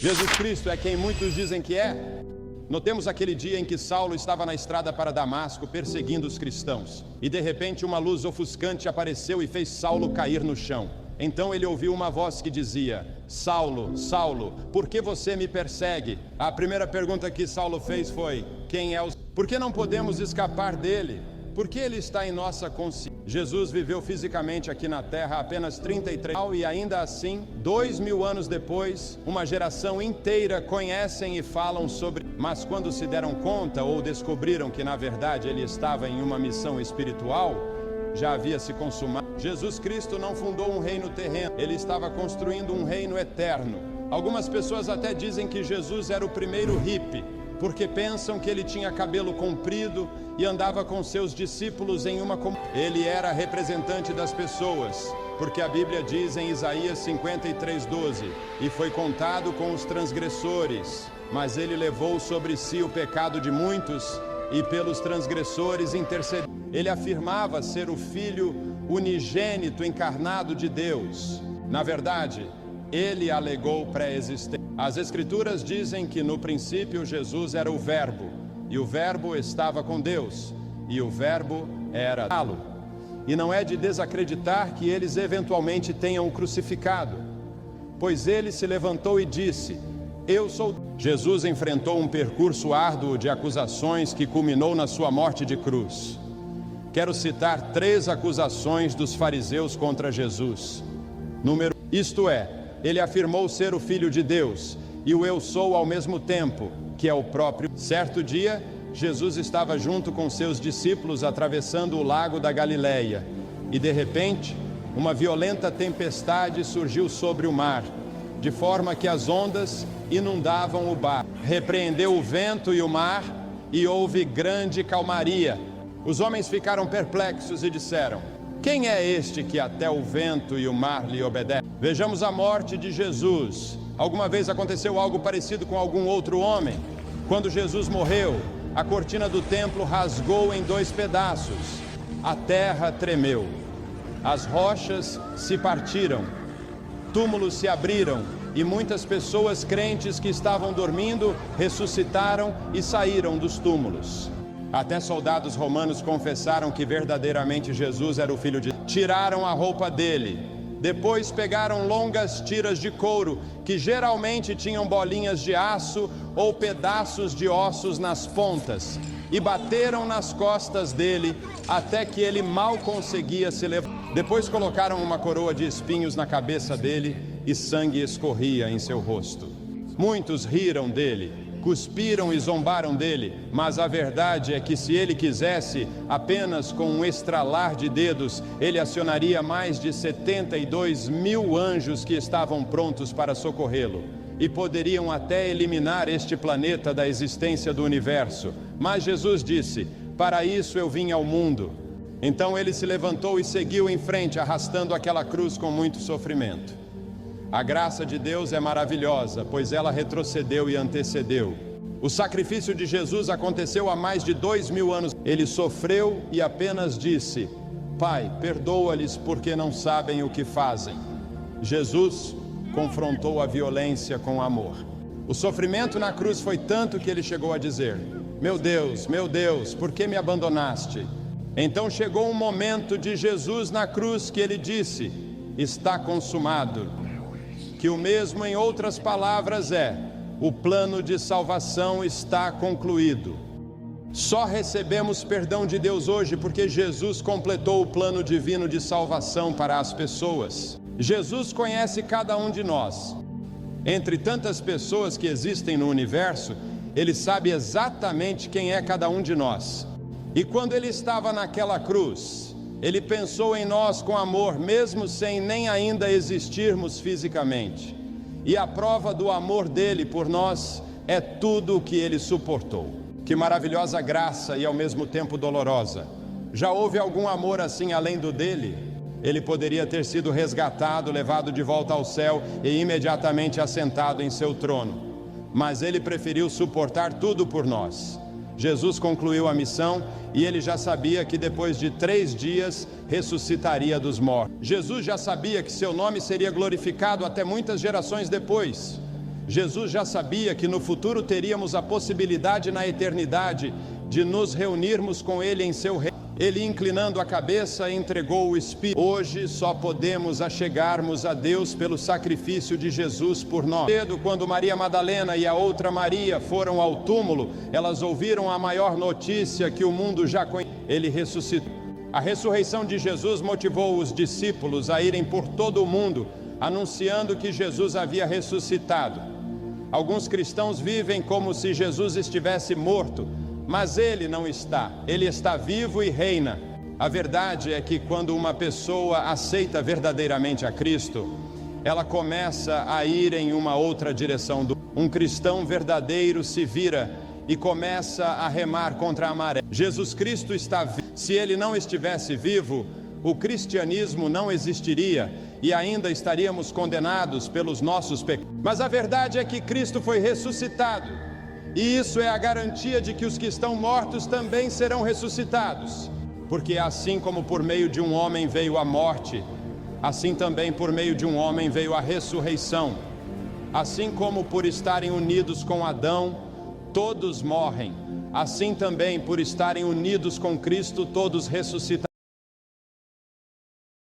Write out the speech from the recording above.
Jesus Cristo é quem muitos dizem que é? Notemos aquele dia em que Saulo estava na estrada para Damasco perseguindo os cristãos. E de repente uma luz ofuscante apareceu e fez Saulo cair no chão. Então ele ouviu uma voz que dizia: Saulo, Saulo, por que você me persegue? A primeira pergunta que Saulo fez foi: quem é o... Por que não podemos escapar dele? Por que ele está em nossa consciência? Jesus viveu fisicamente aqui na terra apenas 33 anos e ainda assim, 2000 anos depois, uma geração inteira conhecem e falam sobre. Mas quando se deram conta ou descobriram que na verdade ele estava em uma missão espiritual, já havia se consumado. Jesus Cristo não fundou um reino terreno, ele estava construindo um reino eterno. Algumas pessoas até dizem que Jesus era o primeiro hippie, porque pensam que ele tinha cabelo comprido e andava com seus discípulos em uma comunidade. Ele era representante das pessoas, porque a Bíblia diz em Isaías 53:12: e foi contado com os transgressores, mas ele levou sobre si o pecado de muitos e pelos transgressores intercedeu. Ele afirmava ser o Filho unigênito encarnado de Deus. Na verdade, ele alegou pré-existência. As Escrituras dizem que no princípio Jesus era o Verbo, e o Verbo estava com Deus, e o Verbo era Deus. E não é de desacreditar que eles eventualmente tenham o crucificado, pois ele se levantou e disse: eu sou. Jesus enfrentou um percurso árduo de acusações que culminou na sua morte de cruz. Quero citar 3 acusações dos fariseus contra Jesus. Isto é, ele afirmou ser o Filho de Deus e o eu sou ao mesmo tempo, que é o próprio. Certo dia, Jesus estava junto com seus discípulos atravessando o lago da Galileia e de repente, uma violenta tempestade surgiu sobre o mar, de forma que as ondas inundavam o barco. Repreendeu o vento e o mar e houve grande calmaria. Os homens ficaram perplexos e disseram: quem é este que até o vento e o mar lhe obedecem? Vejamos a morte de Jesus. Alguma vez aconteceu algo parecido com algum outro homem? Quando Jesus morreu, a cortina do templo rasgou em 2 pedaços. A terra tremeu. As rochas se partiram. Túmulos se abriram e muitas pessoas crentes que estavam dormindo ressuscitaram e saíram dos túmulos. Até soldados romanos confessaram que verdadeiramente Jesus era o Filho de Deus. Tiraram a roupa dele. Depois pegaram longas tiras de couro, que geralmente tinham bolinhas de aço ou pedaços de ossos nas pontas, e bateram nas costas dele até que ele mal conseguia se levantar. Depois colocaram uma coroa de espinhos na cabeça dele e sangue escorria em seu rosto. Muitos riram dele, cuspiram e zombaram dele, mas a verdade é que se ele quisesse, apenas com um estralar de dedos, ele acionaria mais de 72 mil anjos que estavam prontos para socorrê-lo, e poderiam até eliminar este planeta da existência do universo. Mas Jesus disse: para isso eu vim ao mundo. Então ele se levantou e seguiu em frente, arrastando aquela cruz com muito sofrimento. A graça de Deus é maravilhosa, pois ela retrocedeu e antecedeu. O sacrifício de Jesus aconteceu há mais de 2000 anos. Ele sofreu e apenas disse: Pai, perdoa-lhes porque não sabem o que fazem. Jesus confrontou a violência com amor. O sofrimento na cruz foi tanto que ele chegou a dizer: meu Deus, por que me abandonaste? Então chegou um momento de Jesus na cruz que ele disse: está consumado. Que o mesmo em outras palavras é: o plano de salvação está concluído. Só recebemos perdão de Deus hoje porque Jesus completou o plano divino de salvação para as pessoas. Jesus conhece cada um de nós. Entre tantas pessoas que existem no universo, Ele sabe exatamente quem é cada um de nós. E quando Ele estava naquela cruz, Ele pensou em nós com amor, mesmo sem nem ainda existirmos fisicamente. E a prova do amor dele por nós é tudo o que ele suportou. Que maravilhosa graça e ao mesmo tempo dolorosa. Já houve algum amor assim além do dele? Ele poderia ter sido resgatado, levado de volta ao céu e imediatamente assentado em seu trono. Mas ele preferiu suportar tudo por nós. Jesus concluiu a missão e ele já sabia que depois de 3 dias ressuscitaria dos mortos. Jesus já sabia que seu nome seria glorificado até muitas gerações depois. Jesus já sabia que no futuro teríamos a possibilidade na eternidade de nos reunirmos com Ele em seu reino. Ele, inclinando a cabeça, entregou o Espírito. Hoje só podemos achegarmos a Deus pelo sacrifício de Jesus por nós. Cedo, quando Maria Madalena e a outra Maria foram ao túmulo, elas ouviram a maior notícia que o mundo já conhecia. Ele ressuscitou. A ressurreição de Jesus motivou os discípulos a irem por todo o mundo, anunciando que Jesus havia ressuscitado. Alguns cristãos vivem como se Jesus estivesse morto, mas Ele não está. Ele está vivo e reina. A verdade é que quando uma pessoa aceita verdadeiramente a Cristo, ela começa a ir em uma outra direção. Um cristão verdadeiro se vira e começa a remar contra a maré. Jesus Cristo está vivo. Se Ele não estivesse vivo, o cristianismo não existiria e ainda estaríamos condenados pelos nossos pecados. Mas a verdade é que Cristo foi ressuscitado. E isso é a garantia de que os que estão mortos também serão ressuscitados. Porque assim como por meio de um homem veio a morte, assim também por meio de um homem veio a ressurreição. Assim como por estarem unidos com Adão, todos morrem, assim também por estarem unidos com Cristo, todos ressuscitarão.